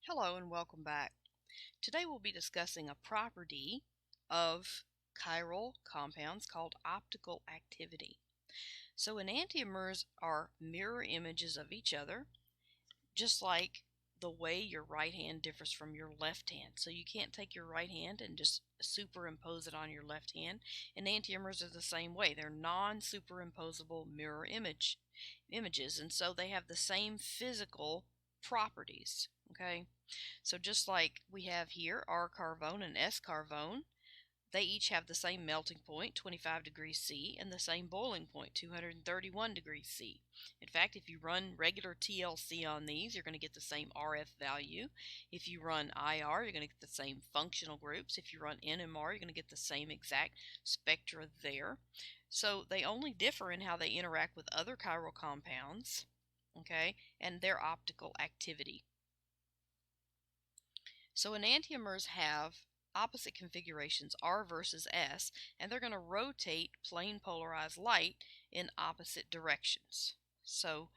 Hello and welcome back. Today we'll be discussing a property of chiral compounds called optical activity. So enantiomers are mirror images of each other, just like the way your right hand differs from your left hand. So you can't take your right hand and just superimpose it on your left hand. Enantiomers are the same way. They're non-superimposable mirror images, and so they have the same physical properties. Okay, so just like we have here R carvone and S carvone, they each have the same melting point, 25 degrees C, and the same boiling point, 231 degrees C. In fact, if you run regular TLC on these, you're going to get the same RF value. If you run IR, you're going to get the same functional groups. If you run NMR, you're going to get the same exact spectra there. So they only differ in how they interact with other chiral compounds, okay, and their optical activity. So enantiomers have opposite configurations, R versus S, and they're going to rotate plane polarized light in opposite directions. So,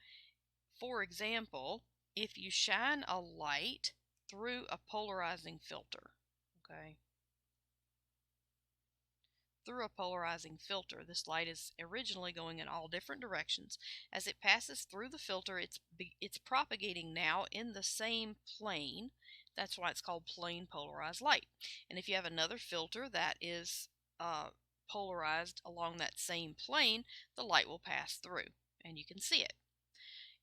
for example, if you shine a light through a polarizing filter, okay, this light is originally going in all different directions. As it passes through the filter, it's propagating now in the same plane. That's why it's called plane polarized light. And if you have another filter that is polarized along that same plane, the light will pass through, and you can see it.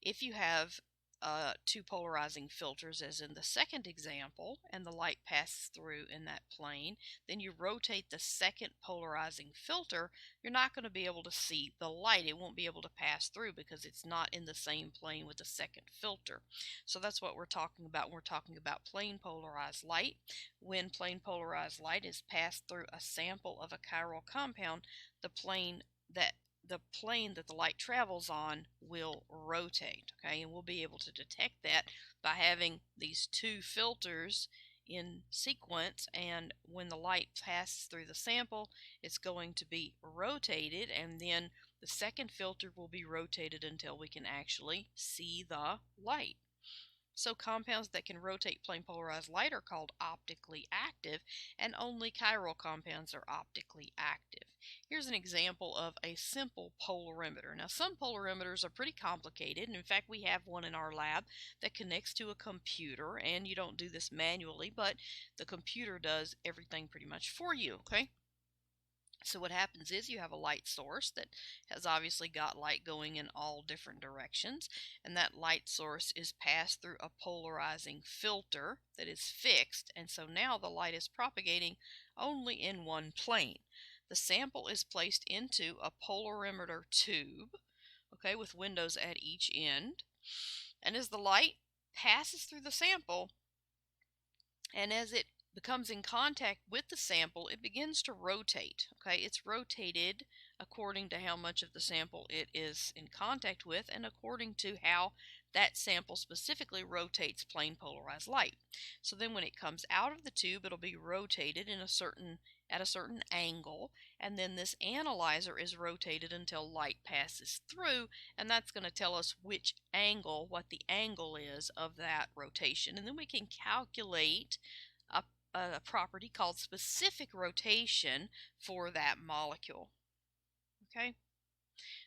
If you have two polarizing filters, as in the second example, and the light passes through in that plane, then you rotate the second polarizing filter, you're not going to be able to see the light. It won't be able to pass through because it's not in the same plane with the second filter. So that's what we're talking about when we're talking about plane polarized light. When plane polarized light is passed through a sample of a chiral compound, the plane that the light travels on will rotate, okay, and we'll be able to detect that by having these two filters in sequence, and when the light passes through the sample, it's going to be rotated, and then the second filter will be rotated until we can actually see the light. So compounds that can rotate plane polarized light are called optically active, and only chiral compounds are optically active. Here's an example of a simple polarimeter. Now, some polarimeters are pretty complicated, and in fact we have one in our lab that connects to a computer, and you don't do this manually, but the computer does everything pretty much for you, okay? So what happens is you have a light source that has obviously got light going in all different directions, and that light source is passed through a polarizing filter that is fixed, and so now the light is propagating only in one plane. The sample is placed into a polarimeter tube, okay, with windows at each end, and as the light passes through the sample, and as it becomes in contact with the sample, it begins to rotate. Okay, it's rotated according to how much of the sample it is in contact with, and according to how that sample specifically rotates plane polarized light. So then when it comes out of the tube, it'll be rotated at a certain angle, and then this analyzer is rotated until light passes through, and that's going to tell us what the angle is of that rotation, and then we can calculate a property called specific rotation for that molecule. Okay,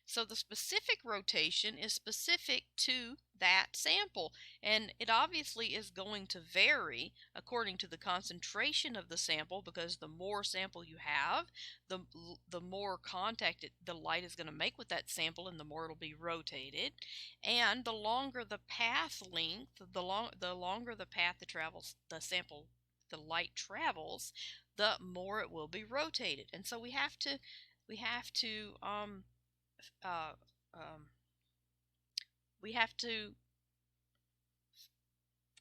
so the specific rotation is specific to that sample, and it obviously is going to vary according to the concentration of the sample, because the more sample you have, the more contact the light is going to make with that sample, and the more it'll be rotated. And the longer the path length, the longer the path the light travels, the more it will be rotated. And so we have to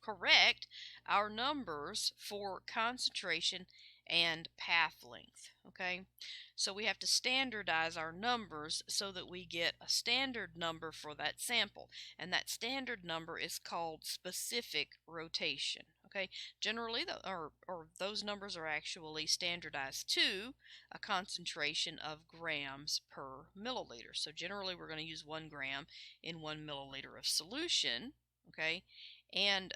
correct our numbers for concentration and path length. Okay, so we have to standardize our numbers so that we get a standard number for that sample, and that standard number is called specific rotation. Okay, generally those numbers are actually standardized to a concentration of grams per milliliter. So generally we're going to use 1 gram in 1 milliliter of solution. Okay, and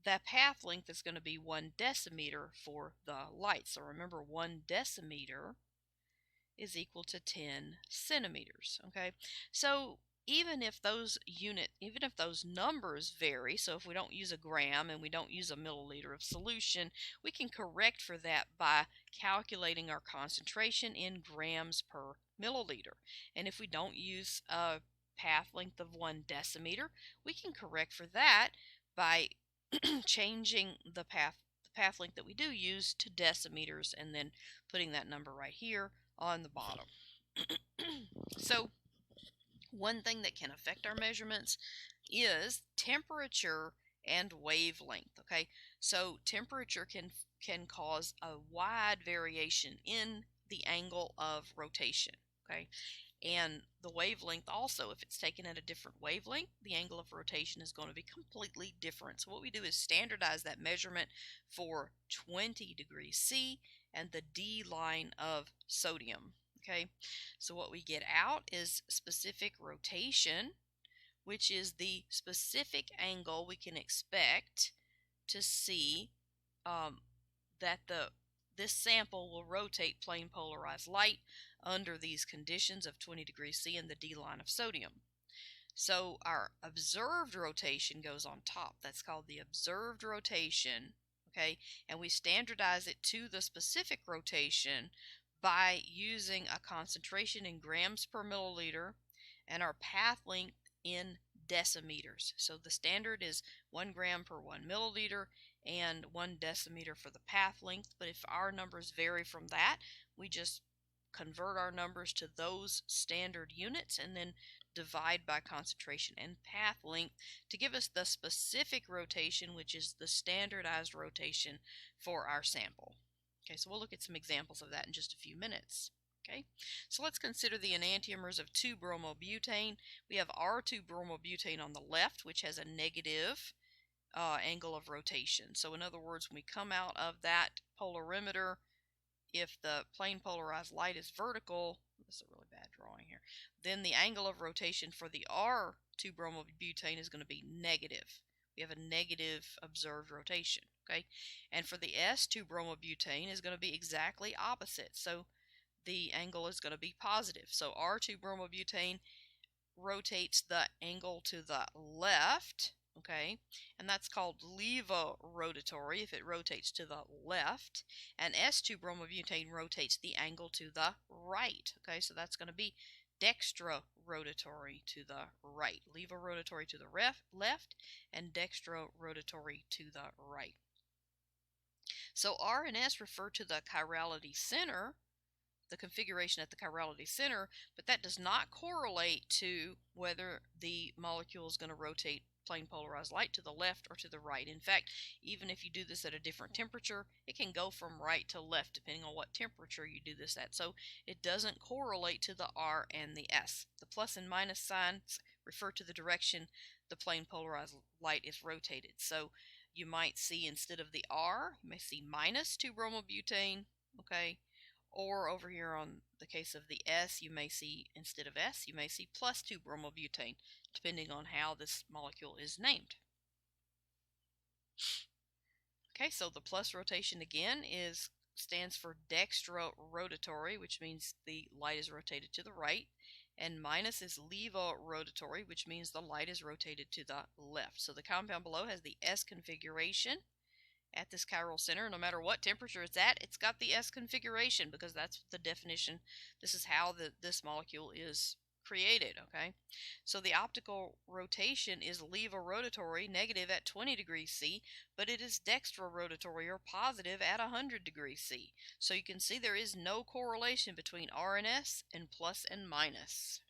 the path length is going to be 1 decimeter for the light. So remember, 1 decimeter is equal to 10 centimeters. Okay, so even if those numbers vary, so if we don't use a gram and we don't use a milliliter of solution, we can correct for that by calculating our concentration in grams per milliliter. And if we don't use a path length of 1 decimeter, we can correct for that by changing the path length that we do use to decimeters and then putting that number right here on the bottom. So one thing that can affect our measurements is temperature and wavelength. Okay, so temperature can cause a wide variation in the angle of rotation. Okay, and the wavelength also, if it's taken at a different wavelength, the angle of rotation is going to be completely different. So what we do is standardize that measurement for 20 degrees C and the D line of sodium. Okay, so what we get out is specific rotation, which is the specific angle we can expect to see that this sample will rotate plane polarized light under these conditions of 20 degrees C and the D line of sodium. So our observed rotation goes on top. That's called the observed rotation. Okay, and we standardize it to the specific rotation by using a concentration in grams per milliliter and our path length in decimeters. So the standard is 1 gram per 1 milliliter and 1 decimeter for the path length. But if our numbers vary from that, we just convert our numbers to those standard units and then divide by concentration and path length to give us the specific rotation, which is the standardized rotation for our sample. Okay, so we'll look at some examples of that in just a few minutes. Okay, so let's consider the enantiomers of 2-bromobutane. We have our 2-bromobutane on the left, which has a negative angle of rotation. So in other words, when we come out of that polarimeter, if the plane polarized light is vertical, this is a really bad drawing here, then the angle of rotation for the R2-bromobutane is going to be negative. We have a negative observed rotation. Okay, and for the S2-bromobutane is going to be exactly opposite. So the angle is going to be positive. So R2-bromobutane rotates the angle to the left, okay, and that's called levorotatory if it rotates to the left, and S2-bromobutane rotates the angle to the right. Okay, so that's going to be dextrorotatory to the right, levorotatory to the left, and dextrorotatory to the right. So R and S refer to the chirality center, the configuration at the chirality center, but that does not correlate to whether the molecule is going to rotate plane polarized light to the left or to the right. In fact, even if you do this at a different temperature, it can go from right to left depending on what temperature you do this at. So it doesn't correlate to the R and the S. The plus and minus signs refer to the direction the plane polarized light is rotated. So you might see, instead of the R, you may see minus 2-bromobutane, okay? Or over here on the case of the S, you may see, instead of S, you may see plus 2-bromobutane, depending on how this molecule is named. Okay, so the plus rotation again stands for dextrorotatory, which means the light is rotated to the right, and minus is levorotatory, which means the light is rotated to the left. So the compound below has the S configuration at this chiral center. No matter what temperature it's at, it's got the S configuration because that's the definition. This is how this molecule is created. Okay, so the optical rotation is levorotatory, negative at 20 degrees C, but it is dextrorotatory or positive at 100 degrees C. So you can see there is no correlation between R and S and plus and minus.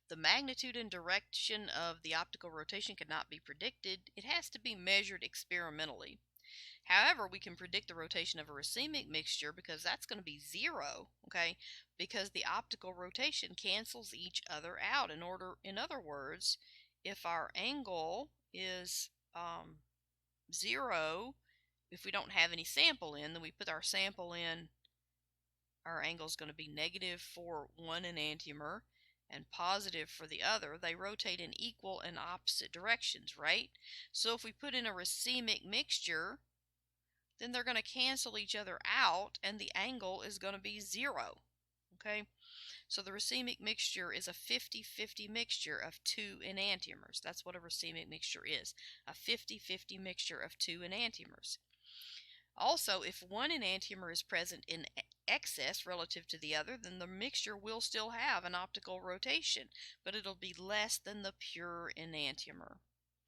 The magnitude and direction of the optical rotation cannot be predicted. It has to be measured experimentally. However, we can predict the rotation of a racemic mixture because that's going to be 0, okay? Because the optical rotation cancels each other out. In other words, if our angle is 0, if we don't have any sample in, then we put our sample in, our angle is going to be negative for 1 enantiomer, and positive for the other, they rotate in equal and opposite directions, right? So if we put in a racemic mixture, then they're going to cancel each other out and the angle is going to be 0. Okay? So the racemic mixture is a 50-50 mixture of two enantiomers. That's what a racemic mixture is, a 50-50 mixture of two enantiomers. Also, if one enantiomer is present in excess relative to the other, then the mixture will still have an optical rotation, but it'll be less than the pure enantiomer.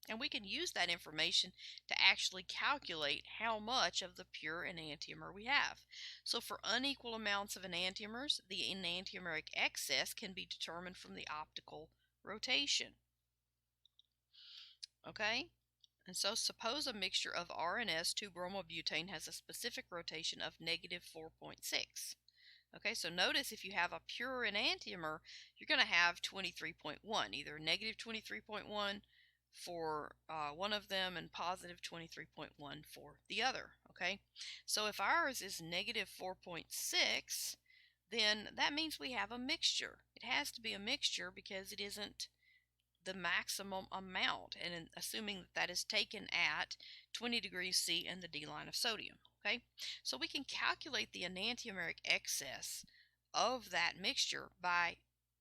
And we can use that information to actually calculate how much of the pure enantiomer we have. So for unequal amounts of enantiomers, the enantiomeric excess can be determined from the optical rotation. Okay? And so suppose a mixture of R and S 2-bromobutane has a specific rotation of negative 4.6. Okay, so notice if you have a pure enantiomer, you're going to have 23.1, either negative 23.1 for one of them and positive 23.1 for the other. Okay, so if ours is negative 4.6, then that means we have a mixture. It has to be a mixture because it isn't the maximum amount, and assuming that that is taken at 20 degrees C and the D line of sodium. Okay, so we can calculate the enantiomeric excess of that mixture by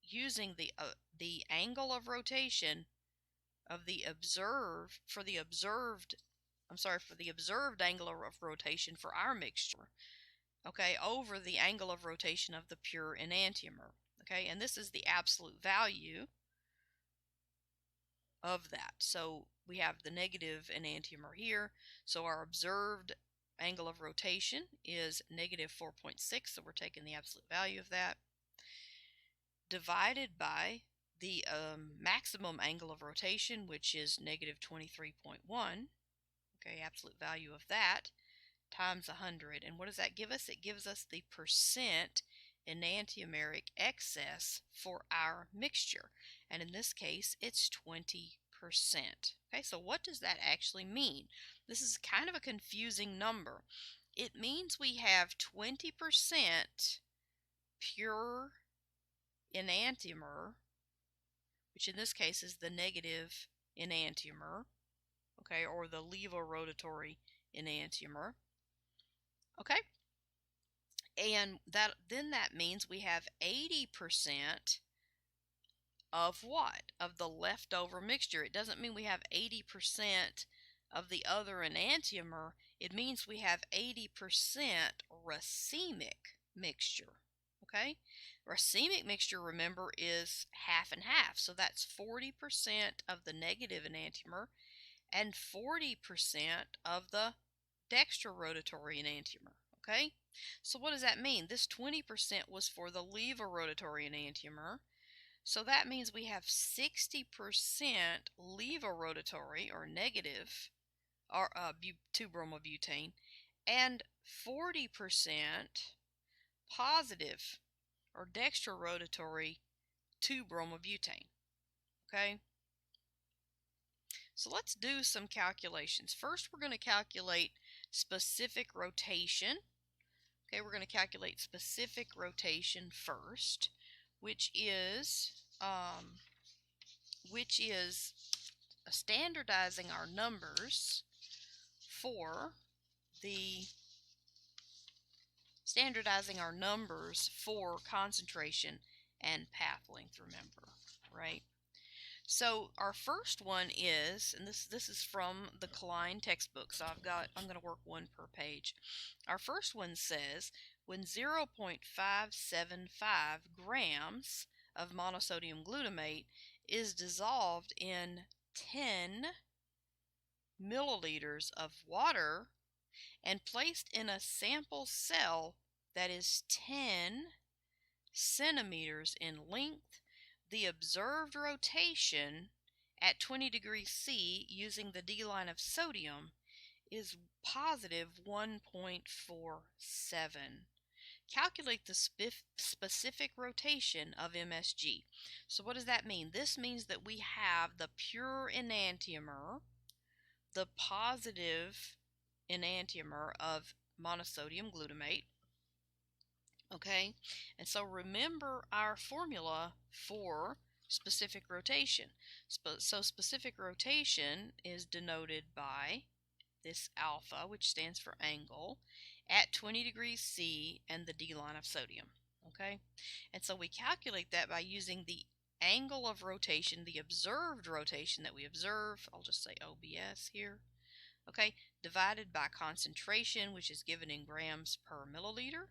using the angle of rotation of the observed angle of rotation for our mixture, okay, over the angle of rotation of the pure enantiomer. Okay, and this is the absolute value of that. So we have the negative enantiomer here, so our observed angle of rotation is negative 4.6, so we're taking the absolute value of that, divided by the maximum angle of rotation, which is negative 23.1, okay, absolute value of that, times 100. And what does that give us? It gives us the percent enantiomeric excess for our mixture. And in this case, it's 20%. Okay, so what does that actually mean? This is kind of a confusing number. It means we have 20% pure enantiomer, which in this case is the negative enantiomer, okay, or the levorotatory enantiomer. Okay, and then that means we have 80% of what? Of the leftover mixture. It doesn't mean we have 80% of the other enantiomer. It means we have 80% racemic mixture. Okay? Racemic mixture, remember, is half and half. So that's 40% of the negative enantiomer and 40% of the dextrorotatory enantiomer. Okay? So what does that mean? This 20% was for the levorotatory enantiomer. So that means we have 60% levorotatory or negative or 2-bromobutane and 40% positive or dextrorotatory 2-bromobutane. Okay? So let's do some calculations. First, we're going to calculate specific rotation. Okay, we're going to calculate specific rotation first, which is standardizing our numbers for concentration and path length, remember, right? So our first one is, and this is from the Klein textbook, so I'm going to work one per page. Our first one says when 0.575 grams of monosodium glutamate is dissolved in 10 milliliters of water and placed in a sample cell that is 10 centimeters in length, the observed rotation at 20 degrees C using the D line of sodium is positive 1.47. Calculate the specific rotation of MSG. So what does that mean? This means that we have the pure enantiomer, the positive enantiomer of monosodium glutamate, Okay, and so remember our formula for specific rotation. So specific rotation is denoted by this alpha, which stands for angle, at 20 degrees C and the D line of sodium. Okay, and so we calculate that by using the angle of rotation, the observed rotation that we observe, I'll just say OBS here, okay, divided by concentration, which is given in grams per milliliter,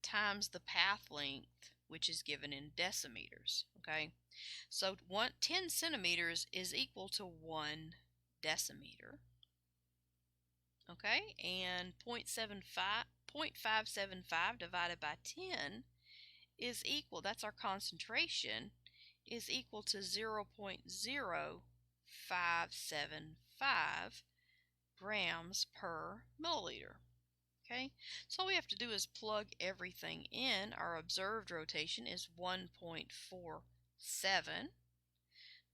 times the path length, which is given in decimeters. Okay, so 10 centimeters is equal to 1 decimeter. Okay, and 0.575 divided by 10 is equal, that's our concentration, is equal to 0.0575 grams per milliliter. Okay, so all we have to do is plug everything in. Our observed rotation is 1.47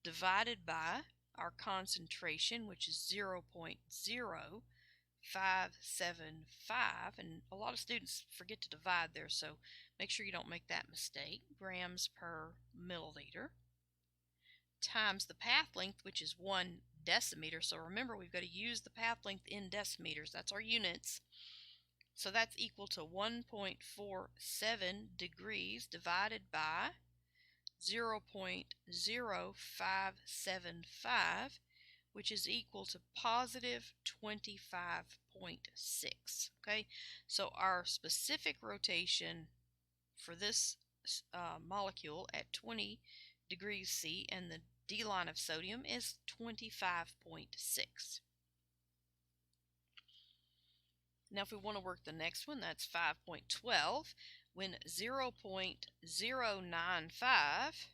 divided by our concentration, which is 0.0575, and a lot of students forget to divide there, so make sure you don't make that mistake, grams per milliliter, times the path length, which is 1 decimeter. So remember, we've got to use the path length in decimeters. That's our units. So that's equal to 1.47 degrees divided by 0.0575, which is equal to positive 25.6. Okay, so our specific rotation for this molecule at 20 degrees C and the D line of sodium is 25.6. Now if we want to work the next one, that's 5.12, when 0.095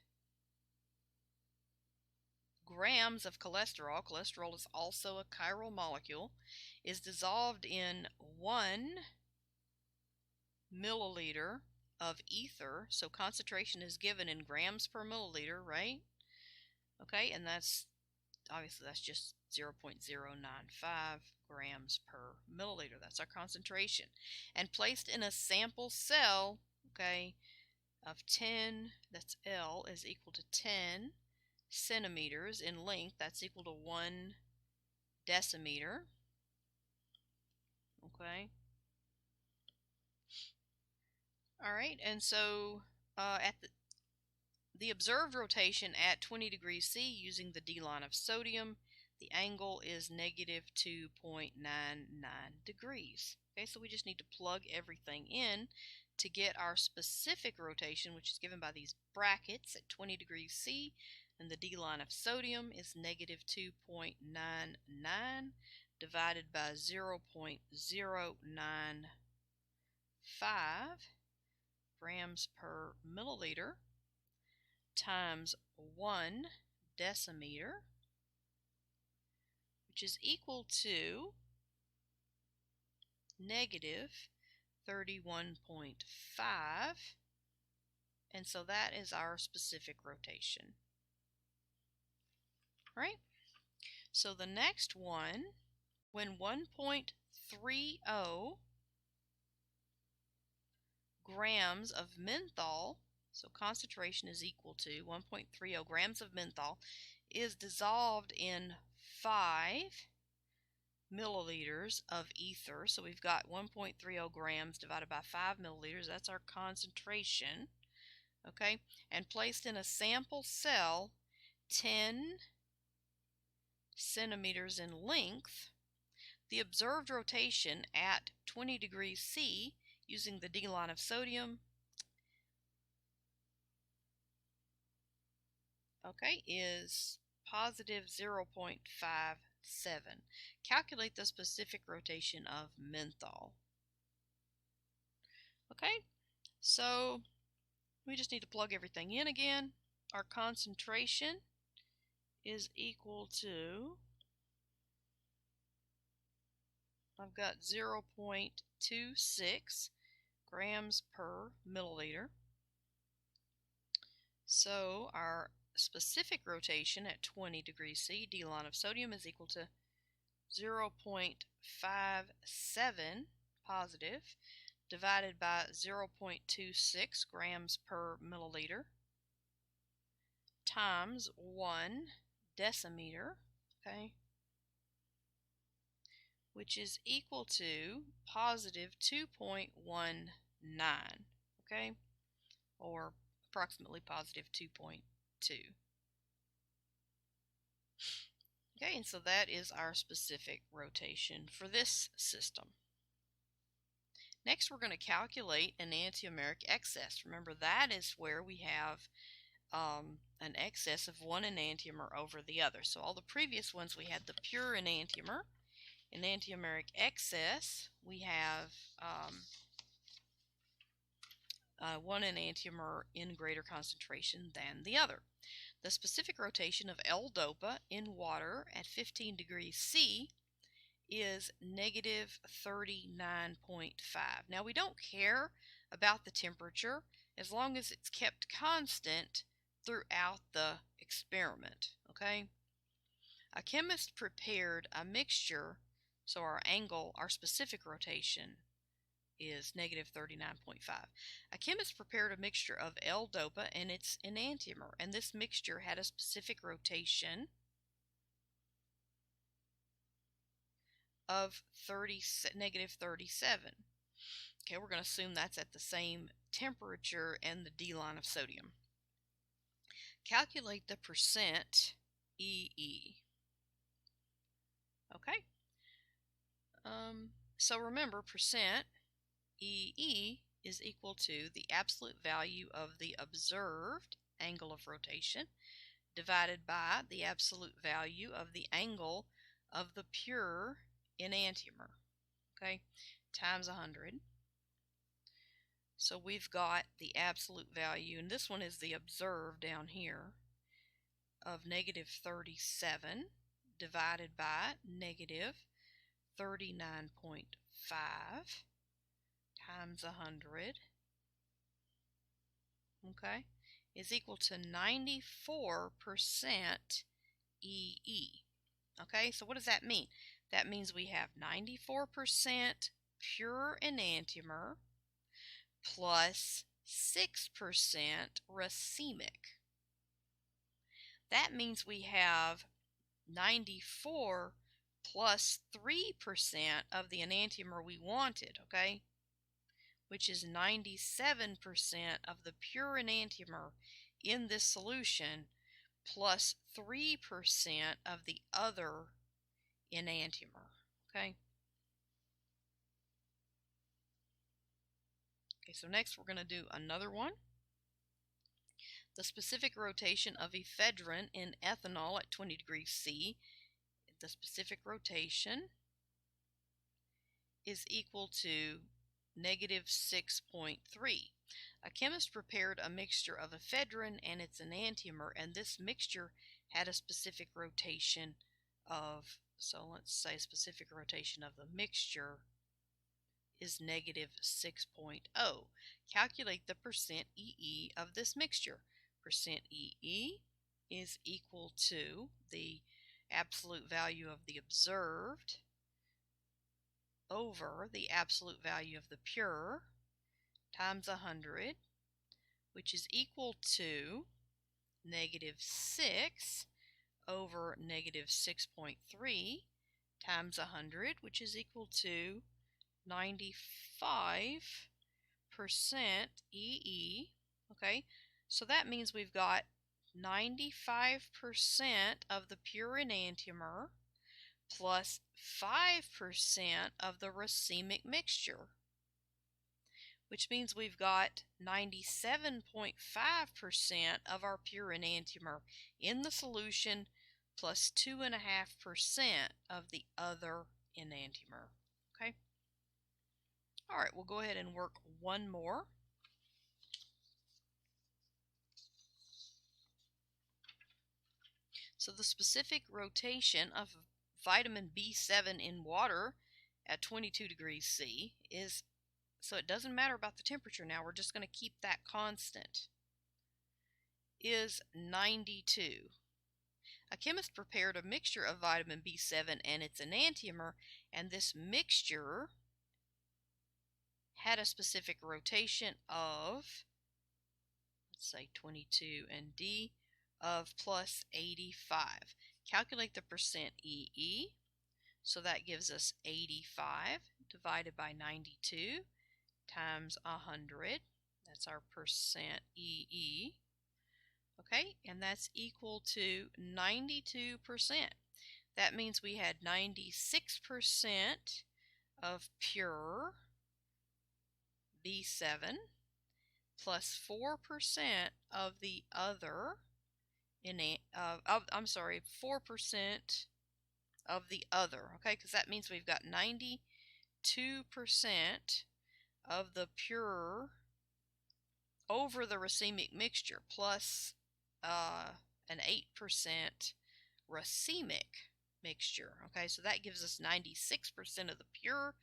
grams of cholesterol is also a chiral molecule, is dissolved in 1 milliliter of ether. So concentration is given in grams per milliliter, right? Okay, and that's obviously that's just 0.095 grams per milliliter. That's our concentration. And placed in a sample cell, okay, of 10, that's L, is equal to 10 centimeters in length. That's equal to 1 decimeter. Okay. All right, and so at the observed rotation at 20 degrees C using the D line of sodium, the angle is negative 2.99 degrees. Okay, so we just need to plug everything in to get our specific rotation, which is given by these brackets at 20 degrees C, and the D line of sodium is negative 2.99 divided by 0.095 grams per milliliter times 1 decimeter, which is equal to negative 31.5, and so that is our specific rotation. Right? So the next one, when 1.30 grams of menthol, so concentration is equal to 1.30 grams of menthol, is dissolved in 5 milliliters of ether. So we've got 1.30 grams divided by 5 milliliters. That's our concentration. Okay, and placed in a sample cell 10 centimeters in length, the observed rotation at 20 degrees C using the D line of sodium, okay, is positive 0.57. Calculate the specific rotation of menthol. Okay, so we just need to plug everything in again. Our concentration is equal to, I've got 0.26 grams per milliliter. So our specific rotation at 20 degrees C, D line of sodium, is equal to 0.57 positive divided by 0.26 grams per milliliter times 1 decimeter, okay, which is equal to positive 2.19, okay, or approximately positive 2.2. Okay, and so that is our specific rotation for this system. Next, we're going to calculate enantiomeric excess. Remember, that is where we have an excess of one enantiomer over the other. So all the previous ones, we had the pure enantiomer. Enantiomeric excess, we have one enantiomer in greater concentration than the other. The specific rotation of L-DOPA in water at 15 degrees C is negative 39.5. Now, we don't care about the temperature as long as it's kept constant throughout the experiment, okay? A chemist prepared a mixture, so our specific rotation is negative 39.5. A chemist prepared a mixture of L-DOPA and its enantiomer, and this mixture had a specific rotation of negative 37. Okay, we're going to assume that's at the same temperature and the D line of sodium. Calculate the percent EE. Okay. So remember, percent EE is equal to the absolute value of the observed angle of rotation divided by the absolute value of the angle of the pure enantiomer, okay, times 100. So we've got the absolute value, and this one is the observed down here, of negative 37 divided by negative 39.5 times 100, okay, is equal to 94% EE. Okay, so what does that mean? That means we have 94% pure enantiomer plus 6% racemic. That means we have 94 plus 3% of the enantiomer we wanted, okay? Which is 97% of the pure enantiomer in this solution plus 3% of the other enantiomer, okay? Okay, so next we're going to do another one. The specific rotation of ephedrine in ethanol at 20 degrees C, the specific rotation is equal to negative 6.3. A chemist prepared a mixture of ephedrine and its enantiomer, and this mixture had a specific rotation of, so let's say specific rotation of the mixture is negative 6.0. Calculate the percent EE of this mixture. Percent EE is equal to the absolute value of the observed over the absolute value of the pure times 100, which is equal to negative 6 over negative 6.3 times 100, which is equal to 95% EE. Okay, so that means we've got 95% of the pure enantiomer plus 5% of the racemic mixture, which means we've got 97.5% of our pure enantiomer in the solution plus 2.5% of the other enantiomer. Okay? All right, we'll go ahead and work one more. So the specific rotation of vitamin B7 in water at 22 degrees C is, so it doesn't matter about the temperature now, we're just going to keep that constant, is 92. A chemist prepared a mixture of vitamin B7 and its enantiomer, and this mixture had a specific rotation of, let's say 22, and D of plus 85. Calculate the percent EE. So that gives us 85 divided by 92 times 100. That's our percent EE. Okay, and that's equal to 92%. That means we had 96% of pure B7 plus 4% of the other, 4% of the other, okay, because that means we've got 92% of the pure over the racemic mixture plus an 8% racemic mixture. Okay, so that gives us 96% of the pure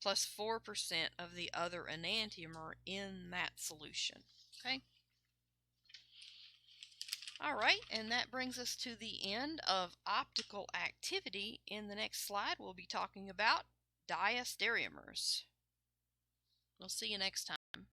plus 4% of the other enantiomer in that solution. Okay. Alright, and that brings us to the end of optical activity. In the next slide, we'll be talking about diastereomers. We'll see you next time.